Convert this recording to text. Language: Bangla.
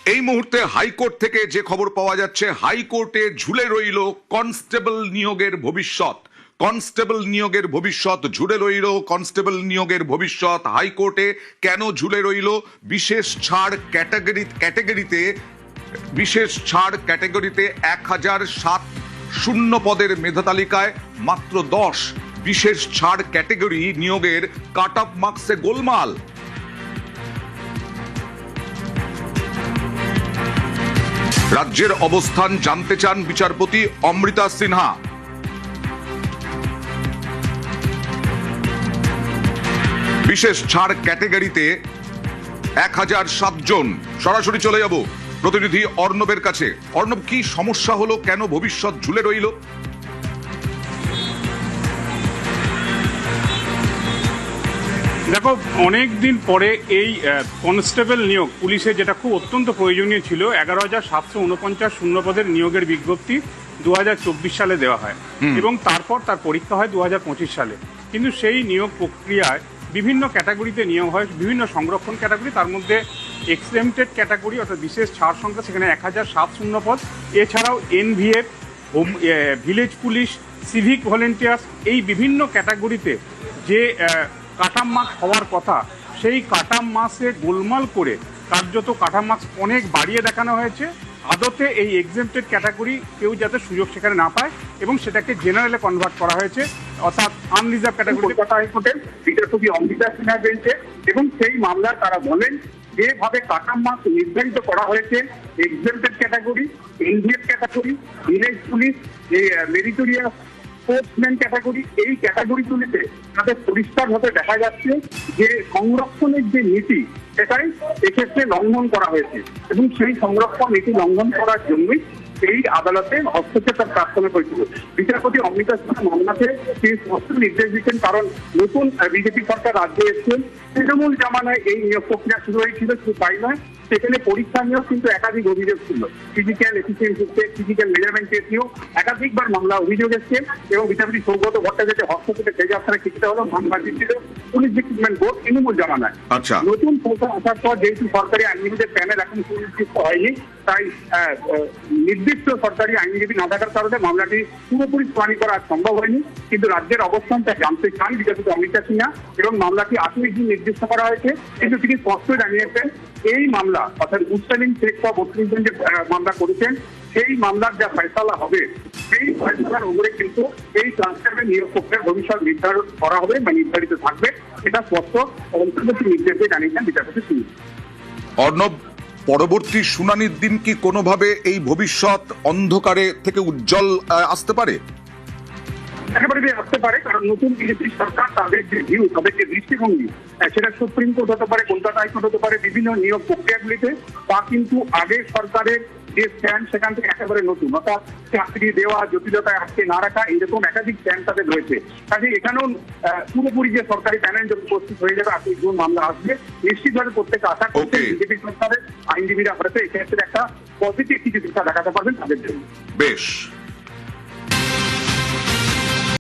এই মুহূর্তে হাইকোর্ট থেকে যে খবর পাওয়া যাচ্ছে, হাইকোর্টে ঝুলে রইল কনস্টেবল নিয়োগের ভবিষ্যৎ। কনস্টেবল নিয়োগের ভবিষ্যৎ ঝুলে রইল। কনস্টেবল নিয়োগের ভবিষ্যৎ হাইকোর্টে কেন ঝুলে রইল? বিশেষ ছাড় ক্যাটাগরিতে বিশেষ ছাড় ক্যাটাগরিতে 1007 শূন্য পদের মেধা তালিকায় মাত্র 10। বিশেষ ছাড় ক্যাটাগরি নিয়োগের কাট অফ মার্কসে গোলমাল। রাজ্যের অবস্থান জানতে চান বিচারপতি অমৃতা সিনহা। বিশেষ ছাড় ক্যাটাগরিতে 1007 জন। সরাসরি চলে যাব প্রতিনিধি অর্ণবের কাছে। অর্ণব, কি সমস্যা হলো? কেন ভবিষ্যৎ ঝুলে রইল? দেখো, অনেক দিন পরে এই কনস্টেবল নিয়োগ পুলিশে, যেটা খুব অত্যন্ত প্রয়োজনীয় ছিল, 11,749 শূন্যপদের নিয়োগের বিজ্ঞপ্তি 2024 সালে দেওয়া হয় এবং তারপর তার পরীক্ষা হয় 2025 সালে। কিন্তু সেই নিয়োগ প্রক্রিয়ায় বিভিন্ন ক্যাটাগরিতে নিয়োগ হয়, বিভিন্ন সংরক্ষণ ক্যাটাগরি, তার মধ্যে এক্সেমটেড ক্যাটাগরি অর্থাৎ বিশেষ ছাড় সংখ্যা, সেখানে 1007 শূন্যপদ। এছাড়াও NVF, village police, civic volunteers, এই বিভিন্ন ক্যাটাগরিতে যে কাটাম মার্কস হওয়ার কথা, সেই কাটাম মার্কসে গোলমাল করে কার্যত কাটাম মার্কস অনেক বাড়িয়ে দেখানো হয়েছে। আদতে এই এক্সেমটেড ক্যাটাগরি কেউ যাতে সুযোগ সেখানে না পায় এবং সেটাকে জেনারেলে কনভার্ট করা হয়েছে, অর্থাৎ আনরিজার্ভ ক্যাটাগরি। কলকাতা হাইকোর্টের বিচারপতি অমৃতা সিনহা বেঞ্চে, এবং সেই মামলায় তারা বলেন যেভাবে কাটাম মার্কস নির্ধারিত করা হয়েছে exempted category, NVF category, village police, meritorious sportsman category, এই ক্যাটাগরিগুলিতে তাদের পরিষ্কারভাবে দেখা যাচ্ছে যে সংরক্ষণের যে নীতি সেটাই এক্ষেত্রে লঙ্ঘন করা হয়েছে এবং সেই সংরক্ষণ নীতি লঙ্ঘন করার জন্যই এই আদালতে হস্তক্ষেপের প্রার্থনা করেছিল। বিচারপতি অমৃতা সিনহা মামলাতে তিনি স্পষ্ট নির্দেশ দিচ্ছেন, কারণ নতুন বিজেপি সরকার রাজ্যে এসেছেন। তৃণমূল জামানায় এই নিয়োগ প্রক্রিয়া শুরু হয়েছিল, শুধু তাই নয়, সেখানে পরীক্ষা নিয়েও কিন্তু একাধিক অভিযোগ ছিল। Physical efficiency, physical measurement test নিয়েও একাধিকবার মামলা অভিযোগ এসছে এবং বিচারপতি সৌগত ভট্টাচার্য হস্তক্ষেপে সেই যাত্রা কিছুটা হলো মামলা দিচ্ছিল পুলিশ রিক্রুটমেন্ট বোর্ড তৃণমূল জামানায়। নতুন সরকার আসার পর যেহেতু সরকারি আইনজীবীদের প্যানেল এখন সুনির্দিষ্ট হয়নি, তাই নির্দিষ্ট সরকারি আইনজীবী না থাকার কারণে মামলাটি পুরোপুরি শুনানি করা সম্ভব হয়নি। কিন্তু রাজ্যের অবস্থানটা জানতে চান বিচারপতি অমৃতা সিনহা এবং মামলাটি 28 দিন নির্দিষ্ট করা হয়েছে। কিন্তু তিনি স্পষ্ট জানিয়েছেন এই মামলা অর্থাৎ মুসলিম শেখ 32 জন যে মামলা করেছেন, সেই মামলার যা ফয়সালা হবে, সেই ফয়সালার উপরে কিন্তু এই ট্রান্সফারের নিয়োগ প্রক্রিয়ার ভবিষ্যৎ নির্ধারণ করা হবে বা নির্ধারিত থাকবে, এটা স্পষ্ট অন্তর্বর্তী নির্দেশে জানিয়েছেন বিচারপতি সিনহা। অর্ণব, পরবর্তী শুনানির দিন কি কোনোভাবে এই ভবিষ্যৎ অন্ধকারে থেকে উজ্জ্বল আসতে পারে? একেবারে আসতে পারে, কারণ নতুন বিজেপি সরকার তাদের যে ভিউ, তাদের যে দৃষ্টিভঙ্গি, সেটা সুপ্রিম কোর্ট হতে পারে, কলকাতা হাইকোর্ট হতে পারে, বিভিন্ন নিয়োগ প্রক্রিয়াগুলিতে, তা কিন্তু আগের সরকারের যে স্ট্যান্ড সেখান থেকে একেবারে নতুন, অর্থাৎ চাকরি দেওয়া, জটিলতায় আটকে না রাখা, এইরকম একাধিক স্ট্যান্ড তাদের রয়েছে। কাজে এখানেও পুরোপুরি যে সরকারি প্যানেল যখন উপস্থিত হয়ে যাবে, 28 জুন মামলা আসবে, নিশ্চিতভাবে প্রত্যেকে আশা করছে বিজেপি সরকারের আইনজীবীরা হয়তো এক্ষেত্রে একটা পজিটিভ কিছু দিশা দেখাতে পারবেন তাদের জন্য। বেশ।